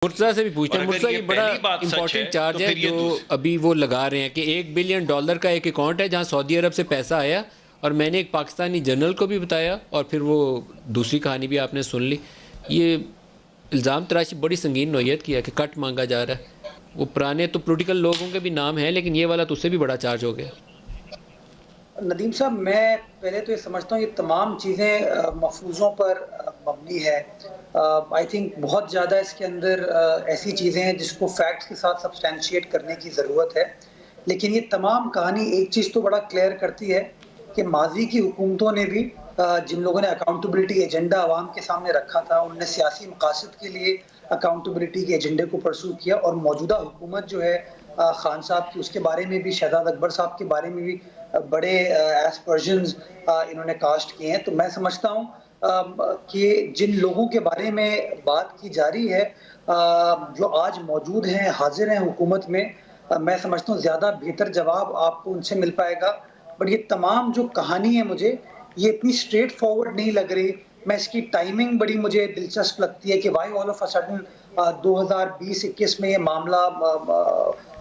مرتضیٰ سے بھی پوچھتے اور ہیں، اگر مرتضیٰ یہ یہ بڑا پہلی بات سچ ہے امپورٹنٹ تو چارج ہے پھر یہ جو ابھی وہ لگا رہے ہیں کہ $1 بلین کا ایک اکاؤنٹ ہے جہاں سعودی عرب سے پیسہ آیا، اور میں نے ایک پاکستانی جنرل کو بھی بتایا، اور پھر وہ دوسری کہانی بھی آپ نے سن لی. یہ الزام تراشی بڑی سنگین نوعیت کی ہے کہ کٹ مانگا جا رہا ہے. وہ پرانے تو پولیٹیکل لوگوں کے بھی نام ہیں، لیکن یہ والا تو اس سے بھی بڑا چارج ہو گیا. ندیم صاحب، میں پہلے تو یہ سمجھتا ہوں یہ تمام چیزیں مفروضوں پر مبنی ہے. آئی تھنک بہت زیادہ اس کے اندر ایسی چیزیں ہیں جس کو فیکٹس کے ساتھ سبسٹینشیٹ کرنے کی ضرورت ہے. لیکن یہ تمام کہانی ایک چیز تو بڑا کلیئر کرتی ہے کہ ماضی کی حکومتوں نے بھی جن لوگوں نے اکاؤنٹیبلٹی ایجنڈا عوام کے سامنے رکھا تھا، انہوں نے سیاسی مقاصد کے لیے اکاؤنٹیبلٹی کے ایجنڈے کو پرسو کیا، اور موجودہ حکومت جو ہے خان صاحب کی، اس کے بارے میں بھی، شہزاد اکبر صاحب کے بارے میں بھی بڑے ایسپرژنز انہوں نے کاسٹ کیے ہیں. تو میں سمجھتا ہوں کہ جن لوگوں کے بارے میں بات کی جا رہی ہے جو آج موجود ہیں، حاضر ہیں حکومت میں سمجھتا ہوں زیادہ بہتر جواب آپ کو ان سے مل پائے گا. بٹ یہ تمام جو کہانی ہے، مجھے یہ اتنی اسٹریٹ فارورڈ نہیں لگ رہی. میں اس کی ٹائمنگ بڑی مجھے دلچسپ لگتی ہے کہ why all of a sudden 2020-21 میں یہ معاملہ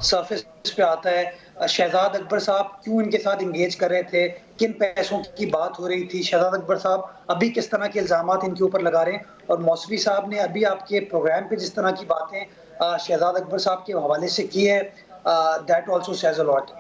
سرفیس پہ آتا ہے. شہزاد اکبر صاحب کیوں ان کے ساتھ انگیج کر رہے تھے، کن پیسوں کی بات ہو رہی تھی، شہزاد اکبر صاحب ابھی کس طرح کے الزامات ان کے اوپر لگا رہے ہیں، اور موسوی صاحب نے ابھی آپ کے پروگرام پہ جس طرح کی باتیں شہزاد اکبر صاحب کے حوالے سے کی ہے، that also says a lot.